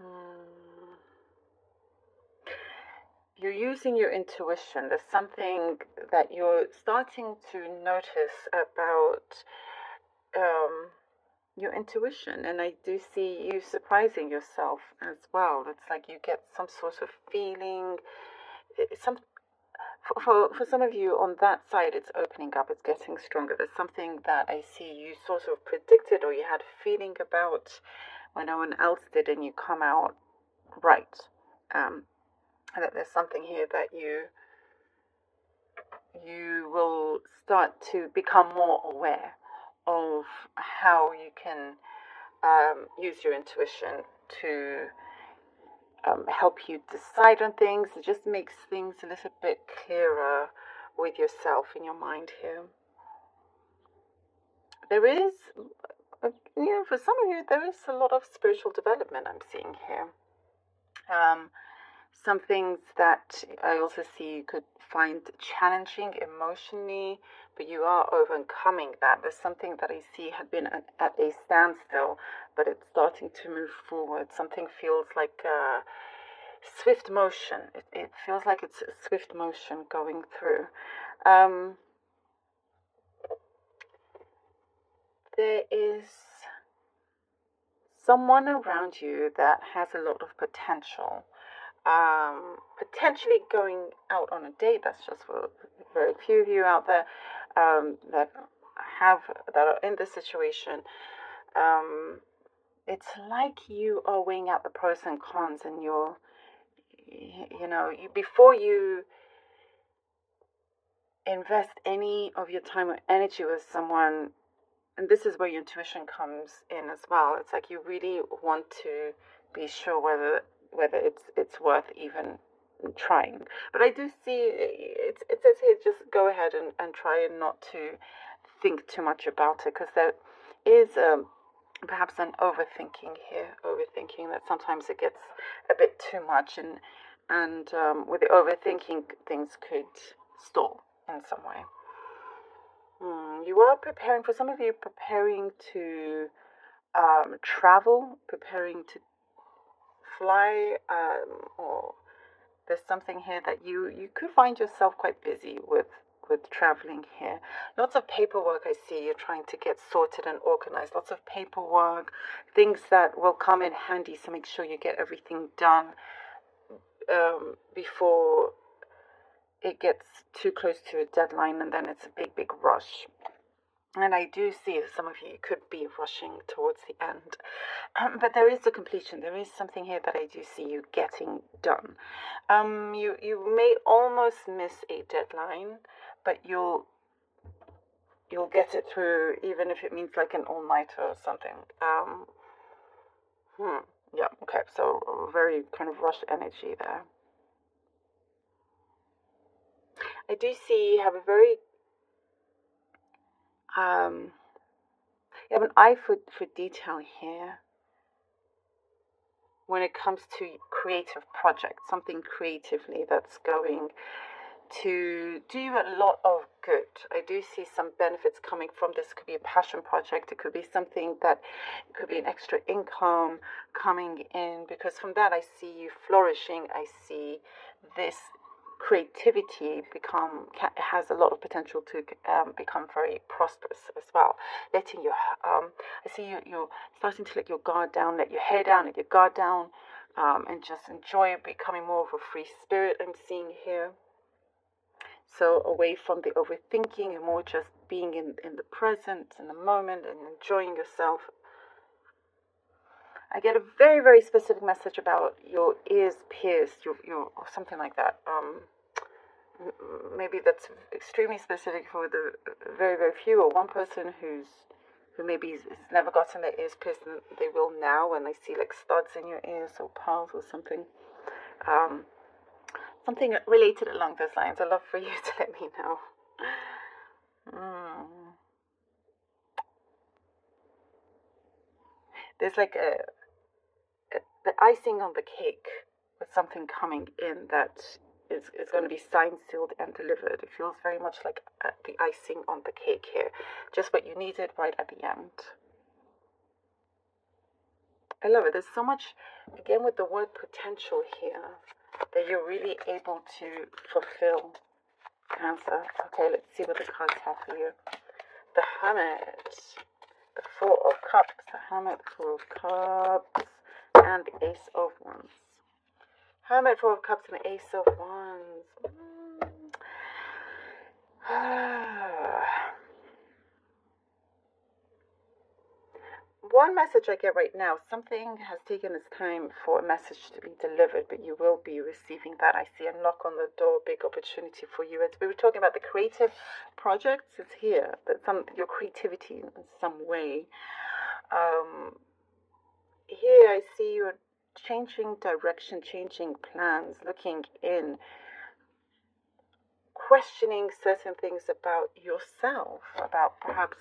Mm. You're using your intuition. There's something that you're starting to notice about your intuition, and I do see you surprising yourself as well. It's like you get some sort of feeling. Some for some of you on that side, it's opening up. It's getting stronger. There's something that I see you sort of predicted or you had a feeling about when no one else did, and you come out right. And that there's something here that you will start to become more aware of how you can use your intuition to help you decide on things. It just makes things a little bit clearer with yourself in your mind here. There is, for some of you, there is a lot of spiritual development I'm seeing here. Some things that I also see you could find challenging emotionally, but you are overcoming that. There's something that I see had been at a standstill, but it's starting to move forward. Something feels like swift motion. It feels like it's a swift motion going through. There is someone around you that has a lot of potential. Potentially going out on a date. That's just for very few of you out there that are in this situation. It's like you are weighing out the pros and cons, and before you invest any of your time or energy with someone, and this is where your intuition comes in as well. It's like you really want to be sure whether it's worth even trying. But I do see it says here, just go ahead and try and not to think too much about it, because there is perhaps an overthinking here, overthinking that sometimes it gets a bit too much, and with the overthinking, things could stall in some way. You are preparing, for some of you, preparing to travel, preparing to fly, or there's something here that you could find yourself quite busy with traveling here. Lots of paperwork I see you're trying to get sorted and organized. Lots of paperwork, things that will come in handy, so make sure you get everything done before it gets too close to a deadline, and then it's a big rush. And I do see some of you could be rushing towards the end. But there is a completion. There is something here that I do see you getting done. You may almost miss a deadline, but you'll get it through, even if it means like an all-nighter or something. Yeah, okay, so very kind of rush energy there. I do see you have a very you have an eye for detail here when it comes to creative projects, something creatively that's going to do you a lot of good. I do see some benefits coming from this. It could be a passion project. It could be something that could be an extra income coming in, because from that I see you flourishing. I see this creativity has a lot of potential to become very prosperous as well. Letting your I see you're starting to let your guard down, let your hair down, let your guard down, and just enjoy becoming more of a free spirit. I'm seeing here. So away from the overthinking and more just being in the present, in the moment, and enjoying yourself. I get a very, very specific message about your ears pierced, your or something like that. Maybe that's extremely specific for the very, very few, or one person who maybe has never gotten their ears pierced, and they will now when they see like studs in your ears or pearls or something. Something related along those lines. I'd love for you to let me know. There's like the icing on the cake with something coming in that is going to be signed, sealed, and delivered. It feels very much like the icing on the cake here. Just what you needed right at the end. I love it. There's so much, again, with the word potential here, that you're really able to fulfill, Cancer. Okay, let's see what the cards have for you. The Hermit, the Four of Cups, the Hermit, Four of Cups, and the Ace of Wands. Hermit, Four of Cups, and the Ace of Wands. One message I get right now, something has taken its time for a message to be delivered, but you will be receiving that. I see a knock on the door, big opportunity for you. As we were talking about the creative projects, it's here, that your creativity in some way. Here I see you're changing direction, changing plans, looking in, questioning certain things about yourself, about perhaps,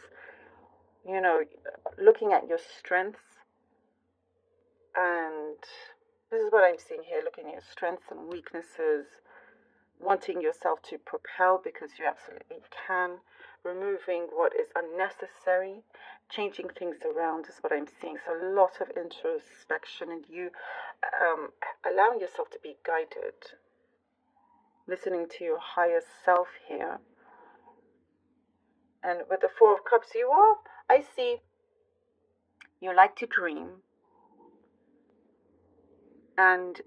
looking at your strengths. And this is what I'm seeing here, looking at your strengths and weaknesses, wanting yourself to propel because you absolutely can, removing what is unnecessary, changing things around is what I'm seeing. So a lot of introspection and you allowing yourself to be guided, listening to your higher self here. And with the Four of Cups, I see, you like to dream, and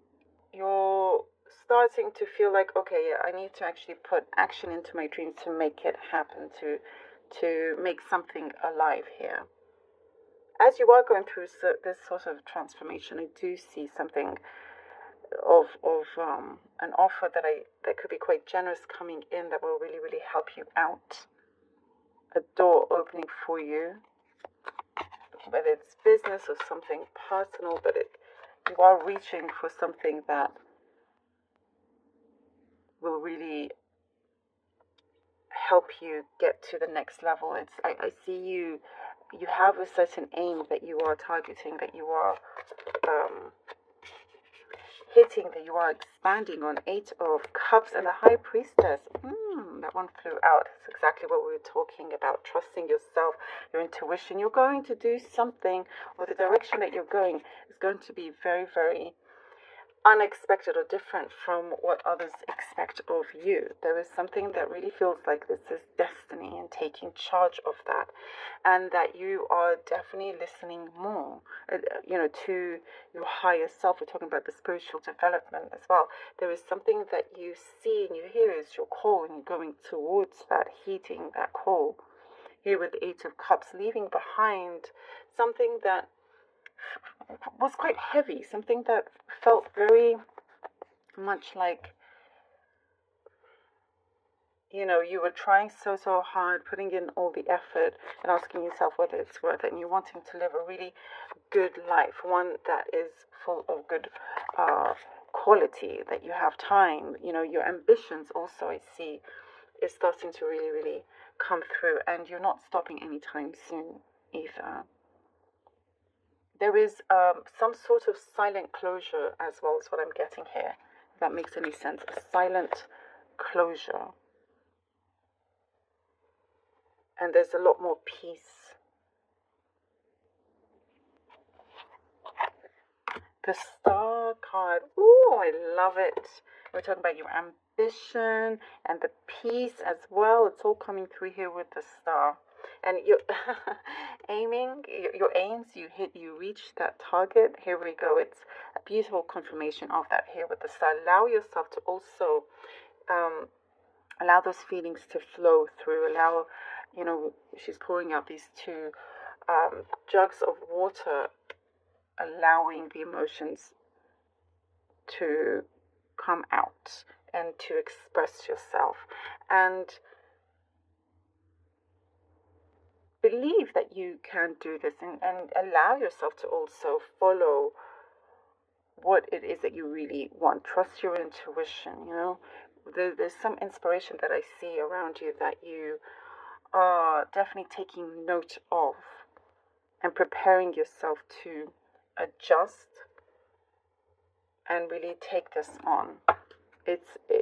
you're starting to feel like, okay, yeah, I need to actually put action into my dreams to make it happen, to make something alive here. As you are going through this sort of transformation, I do see something of an offer that could be quite generous coming in that will really, really help you out. A door opening for you, whether it's business or something personal, but you are reaching for something that will really help you get to the next level. I see you have a certain aim that you are targeting, that you are hitting, that you are expanding on. Eight of Cups and the High Priestess. That one flew out. It's exactly what we were talking about. Trusting yourself, your intuition. You're going to do something, or the direction that you're going is going to be very, very unexpected or different from what others expect of you. There is something that really feels like this is destiny, and taking charge of that, and that you are definitely listening more, to your higher self. We're talking about the spiritual development as well. There is something that you see and you hear is your call, and you're going towards that, heeding that call. Here with the Eight of Cups, leaving behind something that was quite heavy, something that felt very much like, you were trying so hard, putting in all the effort and asking yourself whether it's worth it, and you're wanting to live a really good life, one that is full of good quality, that you have time, your ambitions also, I see, is starting to really, really come through, and you're not stopping anytime soon either. There is some sort of silent closure as well, is what I'm getting here. If that makes any sense. A silent closure. And there's a lot more peace. The Star card. Ooh, I love it. We're talking about your ambition and the peace as well. It's all coming through here with the Star. And you're aiming, your aims, you reach that target. Here we go. It's a beautiful confirmation of that here with the Star. Allow yourself to also allow those feelings to flow through. Allow, she's pouring out these two jugs of water, allowing the emotions to come out and to express yourself. And believe that you can do this, and allow yourself to also follow what it is that you really want. Trust your intuition, There's some inspiration that I see around you that you are definitely taking note of, and preparing yourself to adjust and really take this on.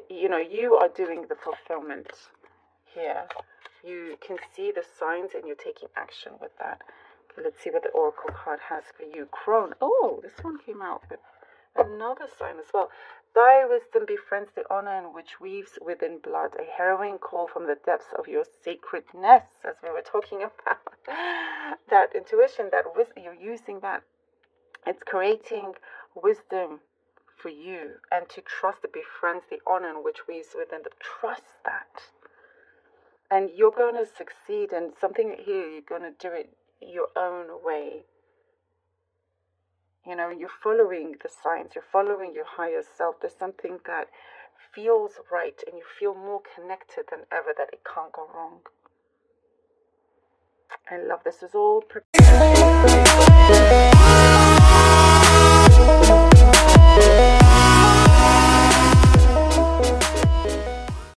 You are doing the fulfillment here. You can see the signs and you're taking action with that. Okay, let's see what the oracle card has for you. Crone. Oh, this one came out with another sign as well. Thy wisdom befriends the honor in which weaves within blood, a harrowing call from the depths of your sacredness, as we were talking about. That intuition, that wisdom, you're using that. It's creating wisdom for you, and to trust it befriends the honor in which weaves within the trust that. And you're going to succeed in something here. You're going to do it your own way. You know, you're following the signs, you're following your higher self. There's something that feels right, and you feel more connected than ever, that it can't go wrong. I love this. Is all prepared.